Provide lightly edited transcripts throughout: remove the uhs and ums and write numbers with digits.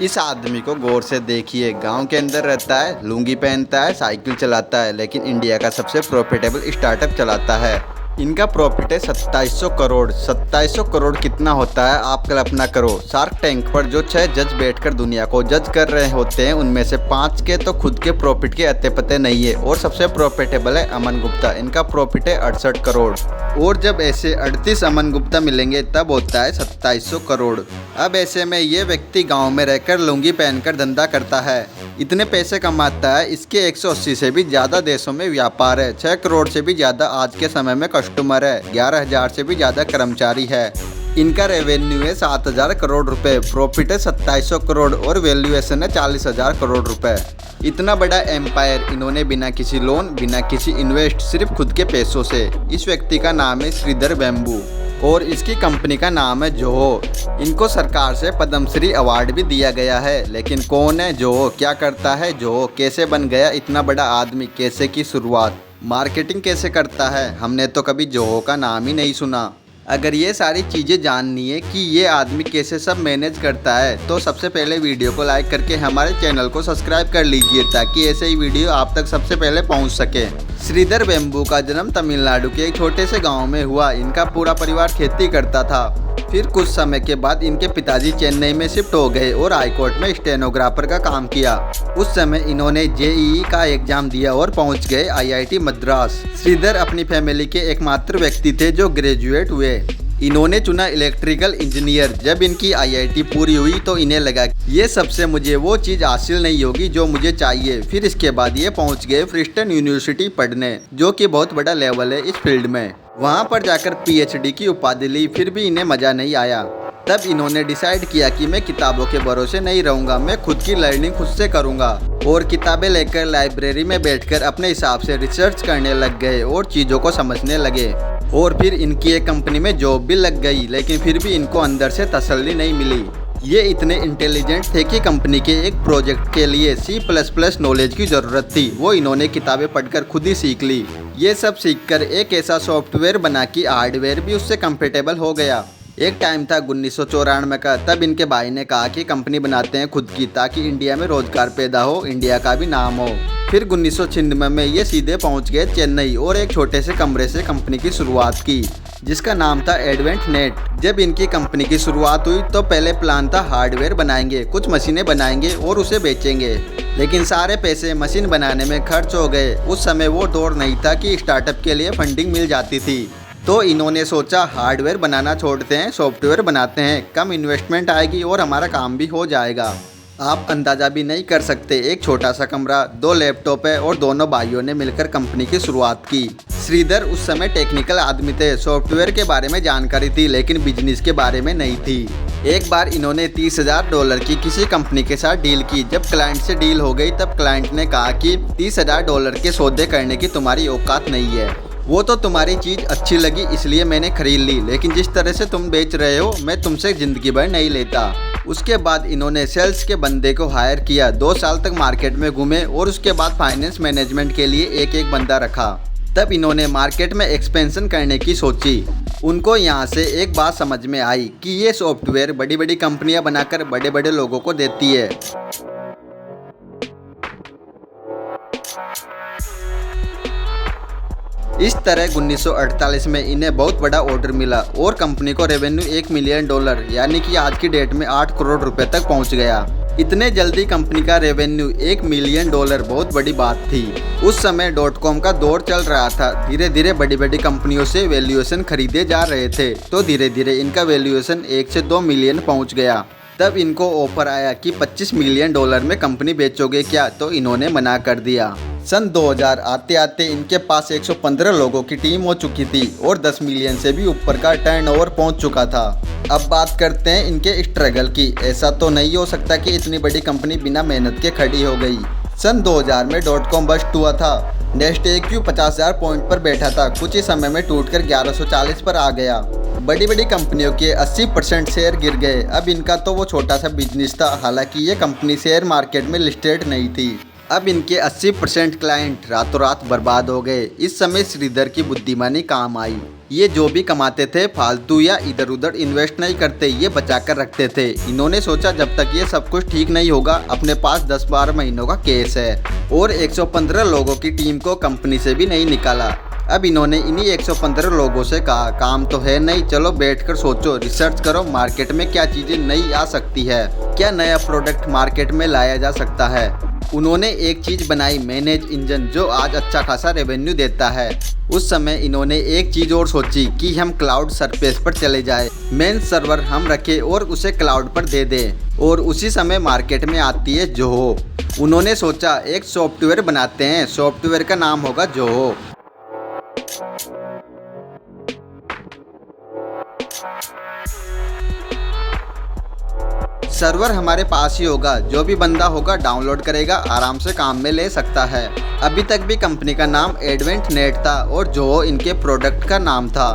इस आदमी को गौर से देखिए। गांव के अंदर रहता है, लुंगी पहनता है, साइकिल चलाता है, लेकिन इंडिया का सबसे प्रॉफिटेबल स्टार्टअप चलाता है। इनका प्रॉफिट है 2700 करोड़। 2700 करोड़ कितना होता है आप कल्पना करो। शार्क टैंक पर जो 6 जज बैठकर दुनिया को जज कर रहे होते हैं, उनमें से 5 के तो खुद के प्रॉफिट के अते पते नहीं है। और सबसे प्रॉफिटेबल है अमन गुप्ता। इनका प्रॉफिट है 68 करोड़। और जब ऐसे 38 अमन गुप्ता मिलेंगे तब होता है 2700 करोड़। अब ऐसे में ये व्यक्ति गांव में रहकर लुंगी पहनकर धंधा करता है, इतने पैसे कमाता है। इसके 180 से भी ज़्यादा देशों में व्यापार है। 6 करोड़ से भी ज़्यादा आज के समय में कस्टमर है। 11,000 से भी ज़्यादा कर्मचारी है। इनका रेवेन्यू है 7,000 करोड़ रुपए, प्रॉफिट है 2700 करोड़ और वैल्यूएशन है 40,000 करोड़ रुपए। इतना बड़ा एम्पायर इन्होंने बिना किसी लोन, बिना किसी इन्वेस्ट, सिर्फ खुद के पैसों से। इस व्यक्ति का नाम है श्रीधर वेम्बू और इसकी कंपनी का नाम है जोहो। इनको सरकार से पद्मश्री अवार्ड भी दिया गया है। लेकिन कौन है जोहो, क्या करता है जोहो, कैसे बन गया इतना बड़ा आदमी, कैसे की शुरुआत, मार्केटिंग कैसे करता है, हमने तो कभी जोहो का नाम ही नहीं सुना। अगर ये सारी चीज़ें जाननी है कि ये आदमी कैसे सब मैनेज करता है, तो सबसे पहले वीडियो को लाइक करके हमारे चैनल को सब्सक्राइब कर लीजिए, ताकि ऐसे ही वीडियो आप तक सबसे पहले पहुंच सके। श्रीधर वेम्बू का जन्म तमिलनाडु के एक छोटे से गांव में हुआ। इनका पूरा परिवार खेती करता था। फिर कुछ समय के बाद इनके पिताजी चेन्नई में शिफ्ट हो गए और हाईकोर्ट में स्टेनोग्राफर का काम किया। उस समय इन्होंने जेईई का एग्जाम दिया और पहुंच गए आईआईटी मद्रास। श्रीधर अपनी फैमिली के एकमात्र व्यक्ति थे जो ग्रेजुएट हुए। इन्होंने चुना इलेक्ट्रिकल इंजीनियर। जब इनकी आईआईटी पूरी हुई तो इन्हें लगा ये सबसे मुझे वो चीज़ हासिल नहीं होगी जो मुझे चाहिए। फिर इसके बाद ये पहुंच गए प्रिंसटन यूनिवर्सिटी पढ़ने, जो कि बहुत बड़ा लेवल है इस फील्ड में। वहां पर जाकर पीएचडी की उपाधि ली, फिर भी इन्हें मज़ा नहीं आया। तब इन्होंने डिसाइड किया कि मैं किताबों के भरोसे नहीं रहूँगा, मैं खुद की लर्निंग खुद से करूँगा। और किताबें लेकर लाइब्रेरी में बैठकर अपने हिसाब से रिसर्च करने लग गए और चीज़ों को समझने लगे। और फिर इनकी एक कंपनी में जॉब भी लग गई, लेकिन फिर भी इनको अंदर से तसल्ली नहीं मिली। ये इतने इंटेलिजेंट थे कि कंपनी के एक प्रोजेक्ट के लिए C++ नॉलेज की ज़रूरत थी। वो इन्होंने किताबें पढ़कर खुद ही सीख ली। ये सब सीखकर एक ऐसा सॉफ्टवेयर बना कि हार्डवेयर भी उससे कंपेटेबल हो गया। एक टाइम था 1994 का। तब इनके भाई ने कहा कि कंपनी बनाते हैं खुद की, ताकि इंडिया में रोजगार पैदा हो, इंडिया का भी नाम हो। फिर 1996 में ये सीधे पहुंच गए चेन्नई और एक छोटे से कमरे से कंपनी की शुरुआत की, जिसका नाम था एडवेंट नेट। जब इनकी कंपनी की शुरुआत हुई तो पहले प्लान था हार्डवेयर बनाएंगे, कुछ मशीनें बनाएंगे और उसे बेचेंगे। लेकिन सारे पैसे मशीन बनाने में खर्च हो गए। उस समय वो दौर नहीं था कि स्टार्टअप के लिए फंडिंग मिल जाती थी। तो इन्होंने सोचा हार्डवेयर बनाना छोड़ते हैं, सॉफ्टवेयर बनाते हैं, कम इन्वेस्टमेंट आएगी और हमारा काम भी हो जाएगा। आप अंदाज़ा भी नहीं कर सकते, एक छोटा सा कमरा, 2 लैपटॉप है और दोनों भाइयों ने मिलकर कंपनी की शुरुआत की। श्रीधर उस समय टेक्निकल आदमी थे, सॉफ्टवेयर के बारे में जानकारी थी, लेकिन बिजनेस के बारे में नहीं थी। एक बार इन्होंने $30,000 की किसी कंपनी के साथ डील की। जब क्लाइंट से डील हो गई तब क्लाइंट ने कहा कि $30,000 के सौदे करने की तुम्हारी औकात नहीं है। वो तो तुम्हारी चीज़ अच्छी लगी इसलिए मैंने खरीद ली, लेकिन जिस तरह से तुम बेच रहे हो मैं तुमसे ज़िंदगी भर नहीं लेता। उसके बाद इन्होंने सेल्स के बंदे को हायर किया। 2 साल तक मार्केट में घूमे और उसके बाद फाइनेंस मैनेजमेंट के लिए एक बंदा रखा। तब इन्होंने मार्केट में एक्सपेंशन करने की सोची। उनको यहाँ से एक बात समझ में आई कि ये सॉफ्टवेयर बड़ी बड़ी कंपनियाँ बनाकर बड़े बड़े लोगों को देती है। इस तरह 1948 में इन्हें बहुत बड़ा ऑर्डर मिला और कंपनी को रेवेन्यू $1 मिलियन, यानी कि आज की डेट में 8 करोड़ रुपए तक पहुंच गया। इतने जल्दी कंपनी का रेवेन्यू $1 मिलियन बहुत बड़ी बात थी। उस समय .com का दौर चल रहा था। धीरे धीरे बड़ी बड़ी कंपनियों से वैल्यूएशन खरीदे जा रहे थे, तो धीरे धीरे इनका वैल्यूएशन 1 से 2 मिलियन पहुँच गया। तब इनको ऑफर आया कि $25 मिलियन में कंपनी बेचोगे क्या, तो इन्होंने मना कर दिया। सन 2000 आते आते इनके पास 115 लोगों की टीम हो चुकी थी और 10 मिलियन से भी ऊपर का टर्नओवर पहुंच चुका था। अब बात करते हैं इनके स्ट्रगल की। ऐसा तो नहीं हो सकता कि इतनी बड़ी कंपनी बिना मेहनत के खड़ी हो गई। सन 2000 में .com बस्ट हुआ था। नेस्डैक 50,000 पॉइंट पर बैठा था, कुछ ही समय में टूटकर 1140 पर आ गया। बड़ी बड़ी कंपनियों के 80% शेयर गिर गए। अब इनका तो वो छोटा सा बिजनेस था, हालांकि ये कंपनी शेयर मार्केट में लिस्टेड नहीं थी। अब इनके 80% क्लाइंट रातों रात बर्बाद हो गए। इस समय श्रीधर की बुद्धिमानी काम आई। ये जो भी कमाते थे फालतू या इधर उधर इन्वेस्ट नहीं करते, ये बचा कर रखते थे। इन्होंने सोचा जब तक ये सब कुछ ठीक नहीं होगा, अपने पास 10-12 महीनों का केस है, और 115 लोगों की टीम को कंपनी से भी नहीं निकाला। अब इन्होंने इन्हीं 115 लोगों से कहा काम तो है नहीं, चलो बैठकर सोचो, रिसर्च करो मार्केट में क्या चीज़ें नई आ सकती है, क्या नया प्रोडक्ट मार्केट में लाया जा सकता है। उन्होंने एक चीज़ बनाई, मैनेज इंजन, जो आज अच्छा खासा रेवेन्यू देता है। उस समय इन्होंने एक चीज़ और सोची कि हम क्लाउड सरफेस पर चले जाए, मेन सर्वर हम रखें और उसे क्लाउड पर दे दें। और उसी समय मार्केट में आती है जोहो। उन्होंने सोचा एक सॉफ्टवेयर बनाते हैं, सॉफ्टवेयर का नाम होगा जोहो। सर्वर हमारे पास ही होगा, जो भी बंदा होगा डाउनलोड करेगा, आराम से काम में ले सकता है। अभी तक भी कंपनी का नाम एडवेंट नेट था और जोहो इनके प्रोडक्ट का नाम था।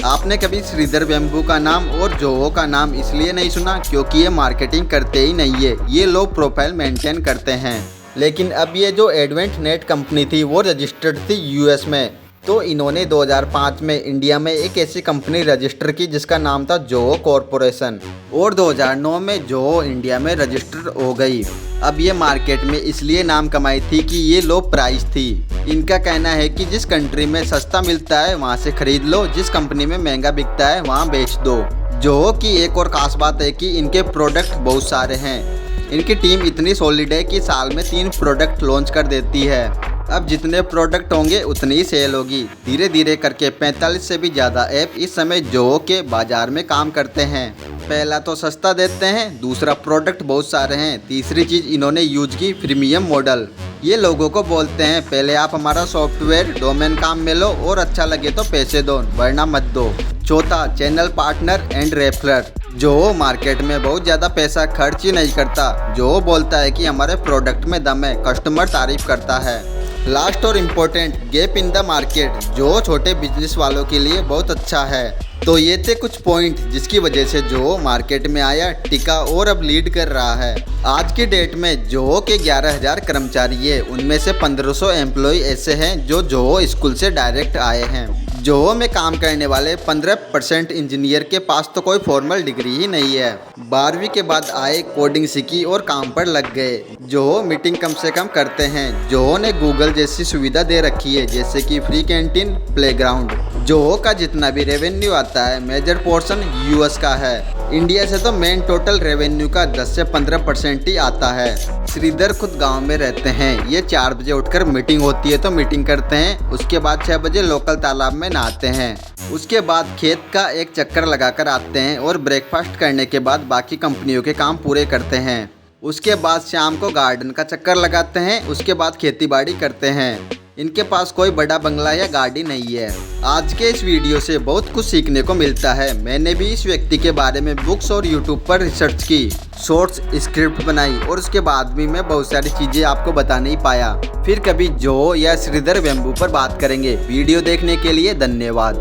आपने कभी श्रीधर वेम्बू का नाम और जोहो का नाम इसलिए नहीं सुना क्योंकि ये मार्केटिंग करते ही नहीं है, ये लो प्रोफाइल मेंटेन करते हैं। लेकिन अब ये जो एडवेंट नेट कंपनी थी वो रजिस्टर्ड थी यूएस में, तो इन्होंने 2005 में इंडिया में एक ऐसी कंपनी रजिस्टर की जिसका नाम था जोहो कॉरपोरेशन, और 2009 में जोहो इंडिया में रजिस्टर हो गई। अब ये मार्केट में इसलिए नाम कमाई थी कि ये लो प्राइस थी। इनका कहना है कि जिस कंट्री में सस्ता मिलता है वहाँ से खरीद लो, जिस कंपनी में महंगा बिकता है वहाँ बेच दो। जोहो की एक और खास बात है कि इनके प्रोडक्ट बहुत सारे हैं। इनकी टीम इतनी सॉलिड है कि साल में 3 प्रोडक्ट लॉन्च कर देती है। अब जितने प्रोडक्ट होंगे उतनी ही सेल होगी। धीरे धीरे करके 45 से भी ज़्यादा ऐप इस समय जोहो के बाजार में काम करते हैं। पहला तो सस्ता देते हैं, दूसरा प्रोडक्ट बहुत सारे हैं, तीसरी चीज़ इन्होंने यूज की प्रीमियम मॉडल। ये लोगों को बोलते हैं पहले आप हमारा सॉफ्टवेयर डोमेन काम में लो और अच्छा लगे तो पैसे दो, वरना मत दो। चौथा, channel partner and referrer. Zoho market में बहुत ज़्यादा पैसा खर्च ही नहीं करता। जोहो बोलता है कि हमारे प्रोडक्ट में दम है, कस्टमर तारीफ करता है। लास्ट और important, gap in the market, जो छोटे बिजनेस वालों के लिए बहुत अच्छा है। तो ये थे कुछ पॉइंट जिसकी वजह से जोहो मार्केट में आया, टिका और अब लीड कर रहा है। आज की डेट में जोहो के 11,000 कर्मचारी है, उनमें से 1500 एम्प्लॉय ऐसे हैं जो जोहो स्कूल से डायरेक्ट आए हैं। जोहो में काम करने वाले 15% इंजीनियर के पास तो कोई फॉर्मल डिग्री ही नहीं है। 12वीं के बाद आए, कोडिंग सीखी और काम पर लग गए। जोहो मीटिंग कम से कम करते हैं। जोहो ने गूगल जैसी सुविधा दे रखी है, जैसे कि फ्री कैंटीन, प्लेग्राउंड। जोहो का जितना भी रेवेन्यू आता है मेजर पोर्शन यूएस का है। इंडिया से तो मेन टोटल रेवेन्यू का 10 से 15% ही आता है। श्रीधर खुद गांव में रहते हैं। ये 4 बजे उठकर मीटिंग होती है तो मीटिंग करते हैं, उसके बाद 6 बजे लोकल तालाब में नहाते हैं, उसके बाद खेत का एक चक्कर लगाकर आते हैं और ब्रेकफास्ट करने के बाद बाकी कंपनियों के काम पूरे करते हैं। उसके बाद शाम को गार्डन का चक्कर लगाते हैं, उसके बाद खेती बाड़ी करते हैं। इनके पास कोई बड़ा बंगला या गाड़ी नहीं है। आज के इस वीडियो से बहुत कुछ सीखने को मिलता है। मैंने भी इस व्यक्ति के बारे में बुक्स और यूट्यूब पर रिसर्च की, शॉर्ट्स स्क्रिप्ट बनाई और उसके बाद भी मैं बहुत सारी चीज़ें आपको बता नहीं पाया। फिर कभी जोहो या श्रीधर वेम्बू पर बात करेंगे। वीडियो देखने के लिए धन्यवाद।